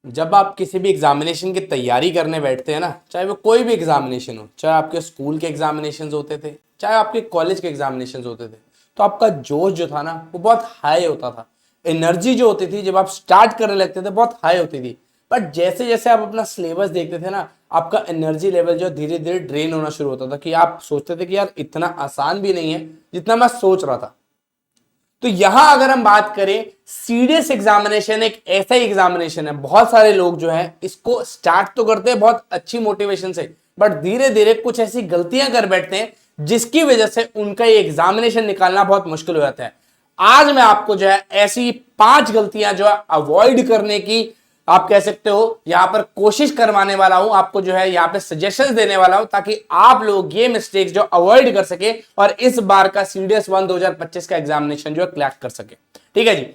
जब आप किसी भी एग्जामिनेशन की तैयारी करने बैठते हैं ना, चाहे वो कोई भी एग्जामिनेशन हो, चाहे आपके स्कूल के एग्जामिनेशन होते थे, चाहे आपके कॉलेज के एग्जामिनेशन होते थे, तो आपका जोश जो था ना वो बहुत हाई होता था। एनर्जी जो होती थी जब आप स्टार्ट करने लगते थे बहुत हाई होती थी। बट जैसे जैसे आप अपना सिलेबस देखते थे ना, आपका एनर्जी लेवल जो धीरे धीरे ड्रेन होना शुरू होता था कि आप सोचते थे कि यार इतना आसान भी नहीं है जितना मैं सोच रहा था। तो यहां अगर हम बात करें, सीडीएस एग्जामिनेशन एक ऐसा ही एग्जामिनेशन है, बहुत सारे लोग जो है इसको स्टार्ट तो करते हैं बहुत अच्छी मोटिवेशन से, बट धीरे धीरे कुछ ऐसी गलतियां कर बैठते हैं जिसकी वजह से उनका ये एग्जामिनेशन निकालना बहुत मुश्किल हो जाता है। आज मैं आपको जो है ऐसी 5 गलतियां जो है अवॉइड करने की, आप कह सकते हो यहां पर कोशिश करवाने वाला हूं, आपको जो है यहां पे सजेशंस देने वाला हूं ताकि आप लोग ये मिस्टेक्स जो अवॉइड कर सके और इस बार का सीडीएस 1 2025 का एग्जामिनेशन जो है क्रैक कर सके। ठीक है जी,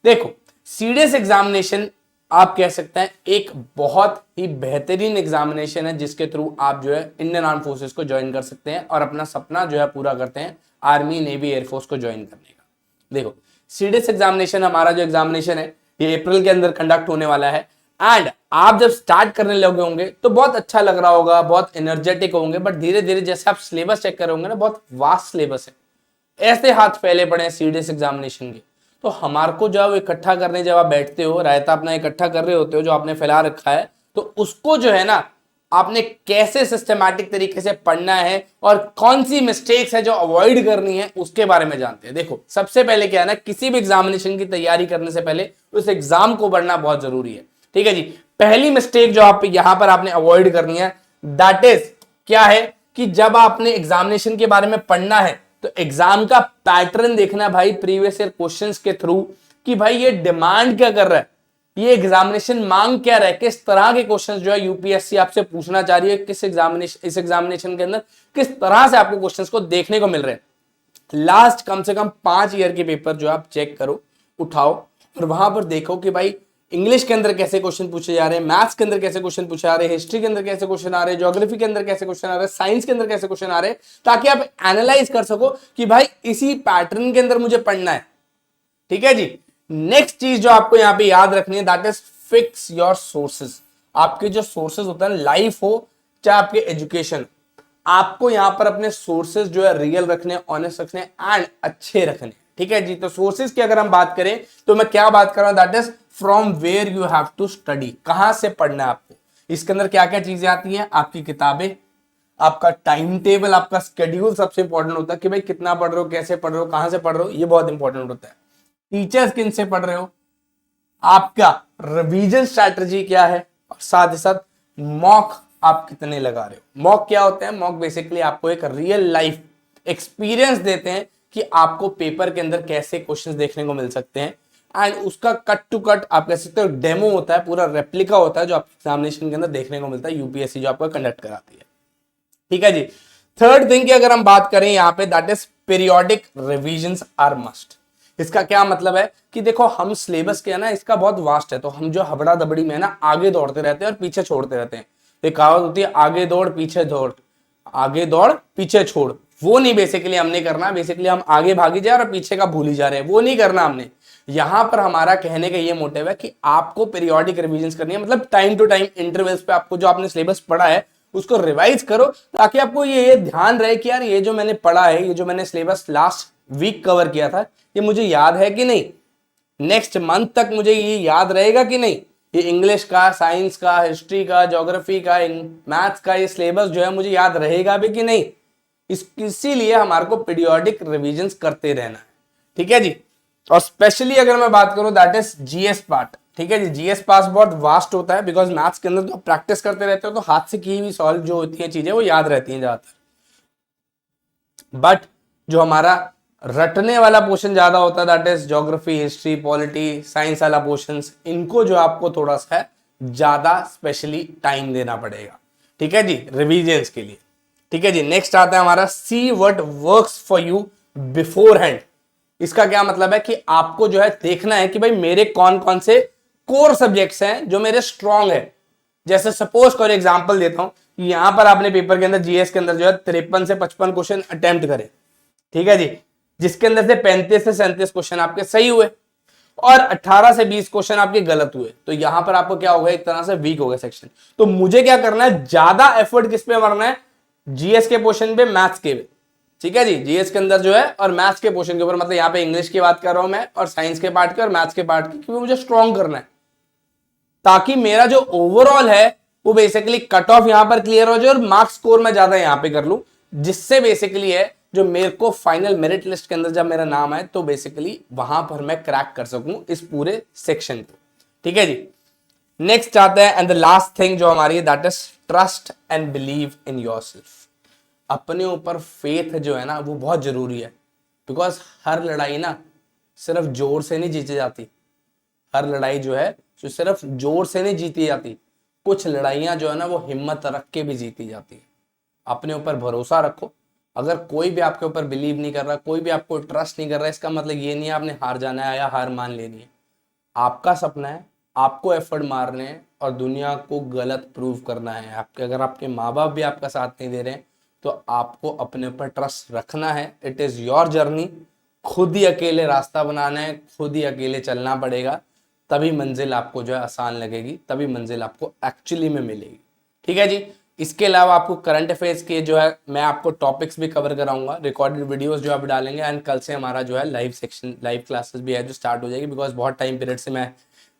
देखो सीडीएस एग्जामिनेशन आप कह सकते हैं एक बहुत ही बेहतरीन एग्जामिनेशन है जिसके थ्रू आप जो है इंडियन आर्म फोर्सेस को ज्वाइन कर सकते हैं और अपना सपना जो है पूरा करते हैं आर्मी नेवी एयरफोर्स को ज्वाइन करने का। देखो सीडीएस एग्जामिनेशन हमारा जो एग्जामिनेशन है ये अप्रैल के अंदर कंडक्ट होने वाला है। एंड आप जब स्टार्ट करने लगे होंगे तो बहुत अच्छा लग रहा होगा, बहुत एनर्जेटिक होंगे, बट धीरे धीरे जैसे आप सिलेबस चेक करोगे ना, बहुत वास्ट सिलेबस है, ऐसे हाथ फैले पड़े हैं सीडीएस एग्जामिनेशन के। तो हमारे को जब इकट्ठा करने जब आप बैठते हो, रायता अपना इकट्ठा कर रहे होते हो जो आपने फैला रखा है, तो उसको जो है ना आपने कैसे सिस्टमैटिक तरीके से पढ़ना है और कौन सी मिस्टेक्स है जो अवॉइड करनी है उसके बारे में जानते हैं। देखो सबसे पहले क्या है ना, किसी भी एग्जामिनेशन की तैयारी करने से पहले उस एग्जाम को पढ़ना बहुत जरूरी है। ठीक है जी, पहली मिस्टेक जो आप यहां पर आपने अवॉइड करनी है दैट इज क्या है कि जब आपने एग्जामिनेशन के बारे में पढ़ना है तो एग्जाम का पैटर्न देखना भाई प्रीवियस ईयर क्वेश्चंस के थ्रू कि भाई ये डिमांड क्या कर रहा है, ये एग्जामिनेशन मांग क्या रहा है, किस तरह के क्वेश्चंस जो है यूपीएससी आपसे पूछना चाह रही है, किस एग्जामिनेशन इस एग्जामिनेशन के अंदर किस तरह से आपको क्वेश्चंस को देखने को मिल रहे हैं। लास्ट कम से कम 5 ईयर के पेपर जो आप चेक करो, उठाओ और वहां पर देखो कि भाई इंग्लिश के अंदर कैसे क्वेश्चन पूछे जा रहे हैं, मैथ्स के अंदर कैसे क्वेश्चन पूछे जा रहे हैं, हिस्ट्री के अंदर कैसे क्वेश्चन आ रहे हैं, ज्योग्राफी के अंदर कैसे क्वेश्चन आ रहे हैं, साइंस के अंदर कैसे क्वेश्चन आ रहे हैं, ताकि आप एनालाइज कर सको कि भाई इसी पैटर्न के अंदर मुझे पढ़ना है। ठीक है जी, नेक्स्ट चीज जो आपको यहां पे याद रखनी है that is fix your sources. आपके जो सोर्सेज होता है, लाइफ हो चाहे आपके एजुकेशन, आपको यहां पर अपने सोर्सेज जो है रियल रखने, ऑनेस्ट रखने एंड अच्छे रखने। ठीक है जी, तो सोर्सेज की अगर हम बात करें तो मैं क्या बात कर रहा हूं that is from where you have to study, कहां से पढ़ना है आपको। इसके अंदर क्या क्या चीजें आती हैं, आपकी किताबें, आपका टाइम टेबल, आपका स्केड्यूल सबसे इंपॉर्टेंट होता है कि भाई कितना पढ़ रहे हो, कैसे पढ़ रहे हो, कहां से पढ़ रहे हो, ये बहुत इंपॉर्टेंट होता है। टीचर्स किन से पढ़ रहे हो, आपका रिवीजन स्ट्रैटेजी क्या है, और साथ ही साथ मॉक आप कितने लगा रहे हो। मॉक क्या होता है, मॉक बेसिकली आपको एक रियल लाइफ एक्सपीरियंस देते हैं कि आपको पेपर के अंदर कैसे क्वेश्चंस देखने को मिल सकते हैं एंड उसका कट टू कट आप कह सकते हो डेमो होता है, पूरा रेप्लिका होता है जो आप एग्जामिनेशन के अंदर देखने को मिलता है, यूपीएससी जो आपको कंडक्ट कराती है। ठीक है जी, थर्ड थिंग की अगर हम बात करें यहां पे that is periodic revisions are must. इसका क्या मतलब है कि देखो हम सिलेबस के है ना, इसका बहुत वास्ट है, तो हम जो हबड़ा दबड़ी में ना आगे दौड़ते रहते हैं और पीछे छोड़ते रहते हैं। एक कहावत होती है आगे दौड़ पीछे दौड़, आगे दौड़ पीछे छोड़, वो नहीं बेसिकली हमने करना। बेसिकली हम आगे भागी जा रहे और पीछे का भूल ही जा रहे हैं, वो नहीं करना हमने। यहां पर हमारा कहने का ये मोटिव है कि आपको पीरियोडिक रिविजन्स करनी है, मतलब टाइम टू टाइम इंटरवल्स पे आपको जो आपने सिलेबस पढ़ा है उसको रिवाइज करो, ताकि आपको ये ध्यान रहे कि यार ये जो मैंने पढ़ा है, ये जो मैंने सिलेबस लास्ट वीक कवर किया था, ये मुझे याद है कि नहीं, नेक्स्ट मंथ तक मुझे ये याद रहेगा कि नहीं, ये इंग्लिश का, साइंस का, हिस्ट्री का, ज्योग्राफी का, मैथ्स का ये सिलेबस जो है मुझे याद रहेगा भी कि नहीं। इसीलिए हमारे को पीरियोडिक रिविजन्स करते रहना है। ठीक है जी, और स्पेशली अगर मैं बात करूं दैट इज जीएस पार्ट। ठीक है जी, जीएस पार्ट बहुत वास्ट होता है बिकॉज मैथ्स के अंदर तो प्रैक्टिस करते रहते हो तो हाथ से की हुई सॉल्व जो होती है चीजें वो याद रहती हैं ज्यादातर, बट जो हमारा रटने वाला पोर्शन ज्यादा होता है that is geography, history, polity, science वाला पोर्शन, इनको जो आपको थोड़ा सा ज्यादा स्पेशली टाइम देना पड़ेगा। ठीक है जी, रिविजन्स के लिए। ठीक है जी, नेक्स्ट आता है हमारा see what works for you before hand. इसका क्या मतलब है कि आपको जो है देखना है कि भाई मेरे कौन कौन से कोर सब्जेक्ट्स हैं जो मेरे स्ट्रांग है। जैसे सपोज फॉर एग्जांपल देता हूं, यहां पर आपने पेपर के अंदर जीएस के अंदर जो है 53 से 55 क्वेश्चन अटेम्प्ट करे। ठीक है जी, जिसके अंदर से 35 से 37 क्वेश्चन आपके सही हुए, और 18 से 20 क्वेश्चन आपके गलत हुए, तो यहां पर आपको क्या होगा, एक तरह से वीक हो गया सेक्शन। तो मुझे क्या करना है, ज्यादा एफर्ट किस पे मारना है, जीएस के पोर्शन पे, मैथ्स के पे, ठीक है जी, जीएस के अंदर जो है और मैथ्स के पोर्शन के ऊपर, मतलब यहाँ पे इंग्लिश की बात कर रहा हूं मैं, और साइंस के पार्ट की और मैथ्स के पार्ट की, क्योंकि मुझे स्ट्रॉन्ग करना है, ताकि मेरा जो ओवरऑल है वो बेसिकली कट ऑफ यहां पर क्लियर हो जाए और मार्क्स स्कोर मैं ज्यादा यहां पे कर लूं, जिससे बेसिकली है जो मेरे को फाइनल मेरिट लिस्ट के अंदर जब मेरा नाम आए तो बेसिकली वहां पर मैं क्रैक कर सकूं इस पूरे सेक्शन को, ठीक है जी। नेक्स्ट आते हैं एंड द लास्ट थिंग जो हमारी है, that is trust and believe in yourself. अपने ऊपर फेथ जो है ना वो बहुत जरूरी है, बिकॉज हर लड़ाई ना सिर्फ जोर से नहीं जीती जाती, हर लड़ाई जो है जो सिर्फ जोर से नहीं जीती जाती, कुछ लड़ाइयां जो है ना वो हिम्मत रख के भी जीती जाती है। अपने ऊपर भरोसा रखो, अगर कोई भी आपके ऊपर बिलीव नहीं कर रहा, कोई भी आपको ट्रस्ट नहीं कर रहा, इसका मतलब ये नहीं है आपने हार जाना है या हार मान लेनी है। आपका सपना है, आपको एफर्ट मारने हैं और दुनिया को गलत प्रूव करना है। आपके अगर आपके माँ बाप भी आपका साथ नहीं दे रहे हैं तो आपको अपने ऊपर ट्रस्ट रखना है। इट इज़ योर जर्नी, खुद ही अकेले रास्ता बनाना है, खुद ही अकेले चलना पड़ेगा, तभी मंजिल आपको जो है आसान लगेगी, तभी मंजिल आपको एक्चुअली में मिलेगी, ठीक है जी। इसके अलावा आपको करंट अफेयर्स के जो है मैं आपको टॉपिक्स भी कवर कराऊंगा, रिकॉर्डेड वीडियोस जो आप डालेंगे, एंड कल से हमारा जो है लाइव सेक्शन, लाइव क्लासेस भी है जो स्टार्ट हो जाएगी, बिकॉज बहुत टाइम पीरियड से मैं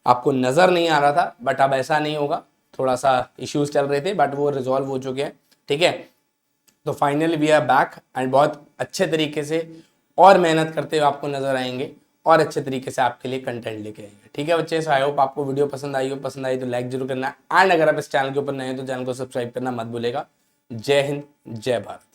आपको नज़र नहीं आ रहा था, बट अब ऐसा नहीं होगा, थोड़ा सा इश्यूज चल रहे थे बट वो रिजॉल्व हो चुके हैं, ठीक है। तो finally we are back and बहुत अच्छे तरीके से और मेहनत करते हुए आपको नजर आएंगे और अच्छे तरीके से आपके लिए कंटेंट लेके आएंगे, ठीक है बच्चे। सो आई होप आपको वीडियो पसंद आई हो, पसंद आई तो लाइक जरूर करना, एंड अगर आप इस चैनल के ऊपर नए हैं तो चैनल को सब्सक्राइब करना मत भूलेगा। जय हिंद, जय भारत।